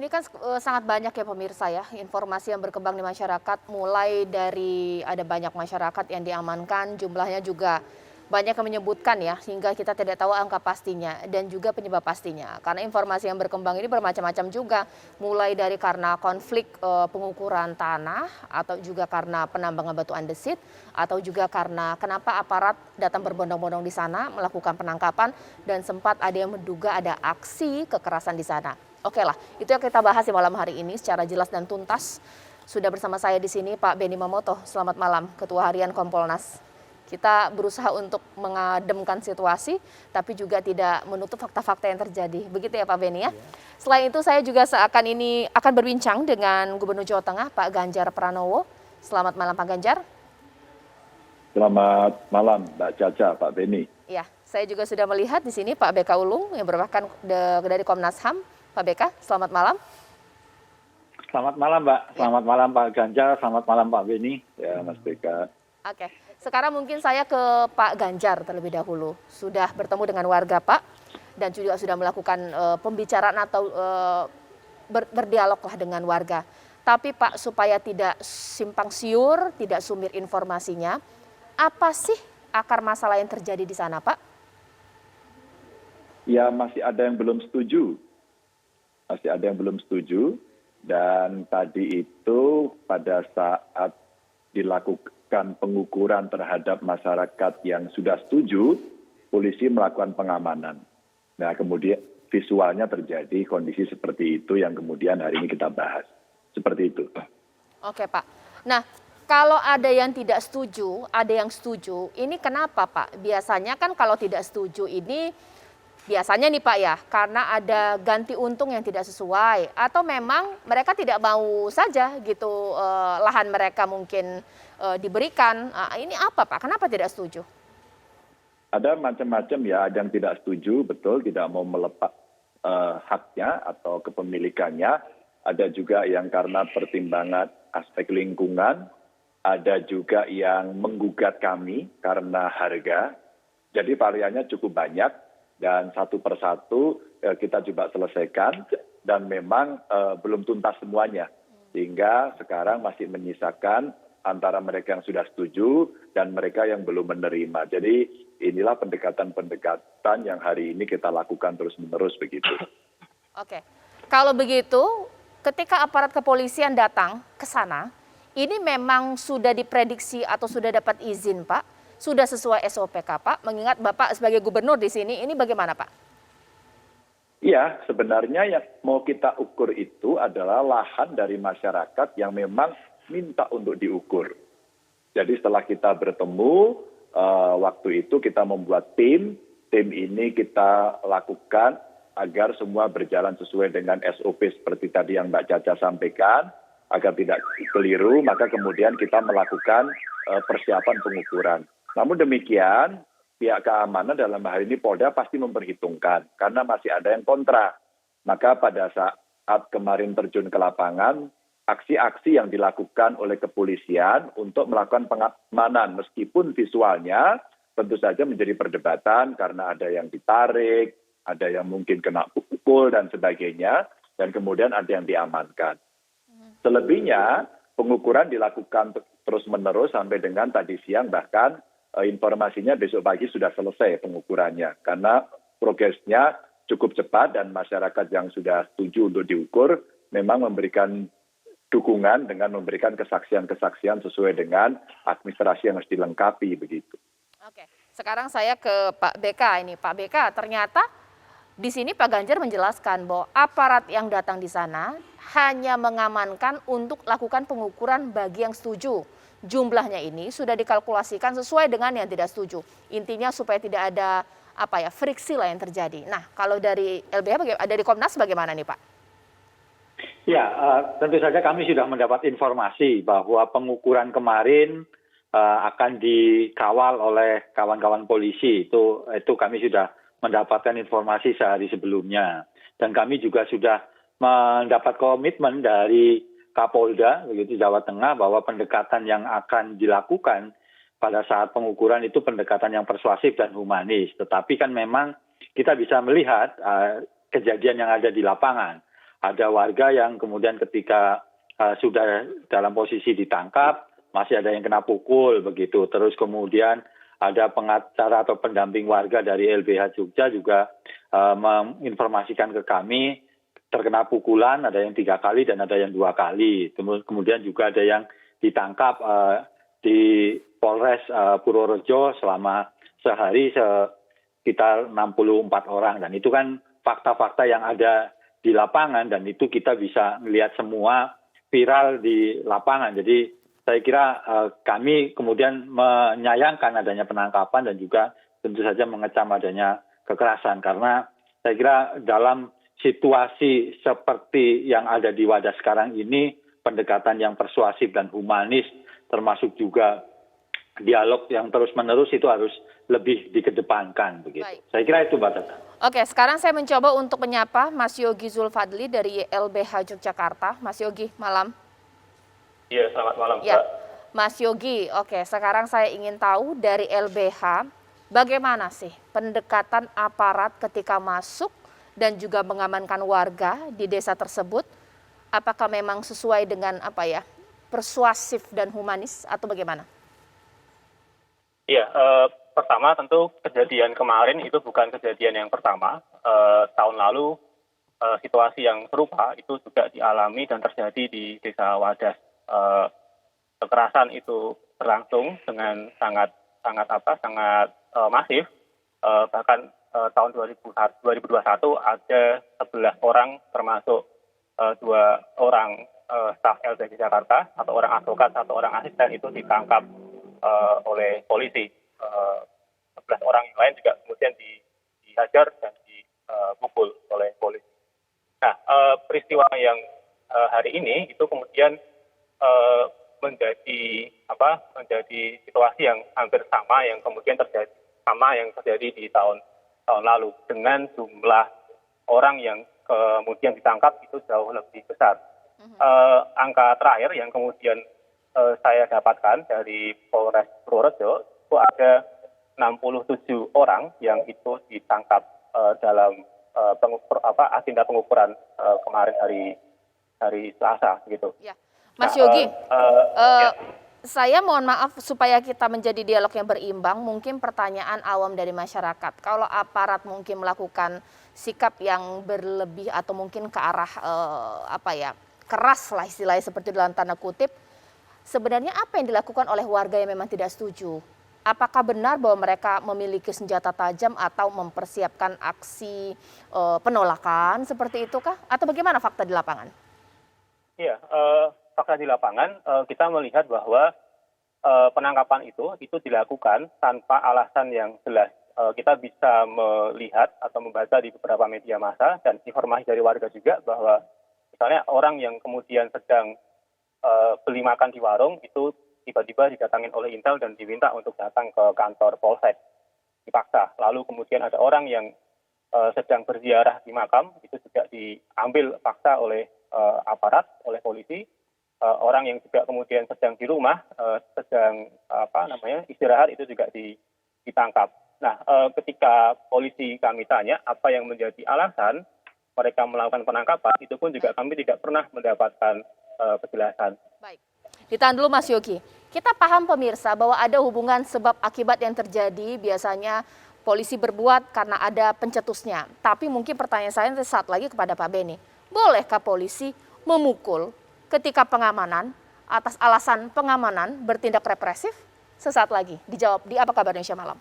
Ini kan sangat banyak ya pemirsa ya, informasi yang berkembang di masyarakat, mulai dari ada banyak masyarakat yang diamankan, jumlahnya juga banyak yang menyebutkan ya, hingga kita tidak tahu angka pastinya dan juga penyebab pastinya. Karena informasi yang berkembang ini bermacam-macam juga, mulai dari karena konflik pengukuran tanah, atau juga karena penambangan batu andesit, atau juga karena kenapa aparat datang berbondong-bondong di sana melakukan penangkapan, dan sempat ada yang menduga ada aksi kekerasan di sana. Oke lah, itu yang kita bahas di malam hari ini secara jelas dan tuntas. Sudah bersama saya di sini Pak Benny Mamoto. Selamat malam, Ketua Harian Kompolnas. Kita berusaha untuk mengademkan situasi, tapi juga tidak menutup fakta-fakta yang terjadi. Begitu ya Pak Benny ya. Selain itu saya juga akan berbincang dengan Gubernur Jawa Tengah Pak Ganjar Pranowo. Selamat malam Pak Ganjar. Selamat malam Mbak Caca, Pak Benny. Ya, saya juga sudah melihat di sini Pak BK Ulung yang merupakan dari Komnas HAM. Pak BK, selamat malam. Selamat malam Mbak, selamat malam Pak Ganjar, selamat malam Pak Benny. Ya Mas BK. Oke, sekarang mungkin saya ke Pak Ganjar terlebih dahulu. Sudah bertemu dengan warga Pak, dan juga sudah melakukan pembicaraan atau berdialog lah dengan warga. Tapi Pak, supaya tidak simpang siur, tidak sumir informasinya, apa sih akar masalah yang terjadi di sana Pak? Ya masih ada yang belum setuju. Dan tadi itu pada saat dilakukan pengukuran terhadap masyarakat yang sudah setuju, polisi melakukan pengamanan. Nah kemudian visualnya terjadi kondisi seperti itu yang kemudian hari ini kita bahas. Seperti itu. Oke Pak. Nah kalau ada yang tidak setuju, ada yang setuju, ini kenapa Pak? Biasanya kan kalau tidak setuju ini biasanya nih Pak ya, karena ada ganti untung yang tidak sesuai, atau memang mereka tidak mau saja gitu lahan mereka mungkin diberikan. Ini apa Pak? Kenapa tidak setuju? Ada macam-macam ya, ada yang tidak setuju, betul, tidak mau melepas haknya atau kepemilikannya. Ada juga yang karena pertimbangan aspek lingkungan, ada juga yang menggugat kami karena harga. Jadi variannya cukup banyak. Dan satu persatu kita coba selesaikan dan memang belum tuntas semuanya. Sehingga sekarang masih menyisakan antara mereka yang sudah setuju dan mereka yang belum menerima. Jadi inilah pendekatan-pendekatan yang hari ini kita lakukan terus-menerus begitu. Oke, kalau begitu ketika aparat kepolisian datang ke sana, ini memang sudah diprediksi atau sudah dapat izin Pak? Sudah sesuai SOP Pak, mengingat Bapak sebagai gubernur di sini, ini bagaimana Pak? Iya, sebenarnya yang mau kita ukur itu adalah lahan dari masyarakat yang memang minta untuk diukur. Jadi setelah kita bertemu, waktu itu kita membuat tim ini kita lakukan agar semua berjalan sesuai dengan SOP seperti tadi yang Mbak Caca sampaikan, agar tidak keliru, maka kemudian kita melakukan persiapan pengukuran. Namun demikian, pihak keamanan dalam hal ini Polda pasti memperhitungkan karena masih ada yang kontra. Maka pada saat kemarin terjun ke lapangan, aksi-aksi yang dilakukan oleh kepolisian untuk melakukan pengamanan meskipun visualnya tentu saja menjadi perdebatan karena ada yang ditarik, ada yang mungkin kena pukul dan sebagainya, dan kemudian ada yang diamankan. Selebihnya pengukuran dilakukan terus-menerus sampai dengan tadi siang, bahkan informasinya besok pagi sudah selesai pengukurannya karena progresnya cukup cepat dan masyarakat yang sudah setuju untuk diukur memang memberikan dukungan dengan memberikan kesaksian-kesaksian sesuai dengan administrasi yang harus dilengkapi begitu. Oke, sekarang saya ke Pak BK ini. Pak BK, ternyata di sini Pak Ganjar menjelaskan bahwa aparat yang datang di sana hanya mengamankan untuk lakukan pengukuran bagi yang setuju. Jumlahnya ini sudah dikalkulasikan sesuai dengan yang tidak setuju. Intinya supaya tidak ada friksi lah yang terjadi. Nah, kalau dari LBH, dari Komnas bagaimana nih Pak? Ya, tentu saja kami sudah mendapat informasi bahwa pengukuran kemarin akan dikawal oleh kawan-kawan polisi. Itu kami sudah mendapatkan informasi sehari sebelumnya. Dan kami juga sudah mendapat komitmen dari Kapolda begitu Jawa Tengah bahwa pendekatan yang akan dilakukan pada saat pengukuran itu pendekatan yang persuasif dan humanis. Tetapi kan memang kita bisa melihat kejadian yang ada di lapangan. ada warga yang kemudian ketika sudah dalam posisi ditangkap, masih ada yang kena pukul begitu. Terus kemudian ada pengacara atau pendamping warga dari LBH Jogja juga menginformasikan ke kami terkena pukulan, ada yang 3 kali dan ada yang 2 kali. Kemudian juga ada yang ditangkap di Polres Purworejo selama sehari sekitar 64 orang. Dan itu kan fakta-fakta yang ada di lapangan dan itu kita bisa melihat semua viral di lapangan. Jadi saya kira kami kemudian menyayangkan adanya penangkapan dan juga tentu saja mengecam adanya kekerasan. Karena saya kira dalam situasi seperti yang ada di Wadas sekarang ini, pendekatan yang persuasif dan humanis, termasuk juga dialog yang terus-menerus itu harus lebih dikedepankan. Begitu. Baik. Saya kira itu, Mbak Tata. Oke, sekarang saya mencoba untuk menyapa Mas Yogi Zulfadli dari LBH Yogyakarta. Mas Yogi, malam. Iya, selamat malam, Ya, Mbak. Mas Yogi, oke, sekarang saya ingin tahu dari LBH, bagaimana sih pendekatan aparat ketika masuk dan juga mengamankan warga di desa tersebut? Apakah memang sesuai dengan persuasif dan humanis atau bagaimana? Iya, pertama tentu kejadian kemarin itu bukan kejadian yang pertama. Tahun lalu situasi yang serupa itu juga dialami dan terjadi di Desa Wadas. Kekerasan itu berlangsung dengan sangat masif. Bahkan tahun 2021 ada 11 orang termasuk 2 orang staf LBH Jakarta, atau orang advokat, 1 orang asisten itu ditangkap oleh polisi. 11 orang yang lain juga kemudian dihajar dan dipukul oleh polisi. Nah, peristiwa yang hari ini itu kemudian menjadi situasi yang hampir sama yang kemudian terjadi di tahun lalu, dengan jumlah orang yang kemudian ditangkap itu jauh lebih besar. Angka terakhir yang kemudian saya dapatkan dari Polres Purworejo itu ada 67 orang yang itu ditangkap dalam agenda pengukuran kemarin hari Selasa gitu. Ya. Mas Yogi, saya mohon maaf supaya kita menjadi dialog yang berimbang, mungkin pertanyaan awam dari masyarakat. Kalau aparat mungkin melakukan sikap yang berlebih atau mungkin ke arah keras lah istilahnya seperti dalam tanda kutip, sebenarnya apa yang dilakukan oleh warga yang memang tidak setuju? Apakah benar bahwa mereka memiliki senjata tajam atau mempersiapkan aksi penolakan seperti itu kah? Atau bagaimana fakta di lapangan? Iya, fakta di lapangan kita melihat bahwa penangkapan itu dilakukan tanpa alasan yang jelas. Kita bisa melihat atau membaca di beberapa media massa dan informasi dari warga juga bahwa misalnya orang yang kemudian sedang beli makan di warung itu tiba-tiba didatangin oleh Intel dan diminta untuk datang ke kantor Polsek, dipaksa. Lalu kemudian ada orang yang sedang berziarah di makam itu juga diambil paksa oleh aparat, oleh polisi. Orang yang juga kemudian sedang di rumah sedang istirahat itu juga ditangkap. Nah, ketika polisi kami tanya apa yang menjadi alasan mereka melakukan penangkapan, itu pun juga kami tidak pernah mendapatkan kejelasan. Baik, ditahan dulu Mas Yogi. Kita paham pemirsa bahwa ada hubungan sebab akibat yang terjadi, biasanya polisi berbuat karena ada pencetusnya. Tapi mungkin pertanyaan saya saat lagi kepada Pak Beni, bolehkah polisi memukul ketika pengamanan atas alasan pengamanan bertindak represif? Sesaat lagi dijawab di Apa Kabar Indonesia Malam.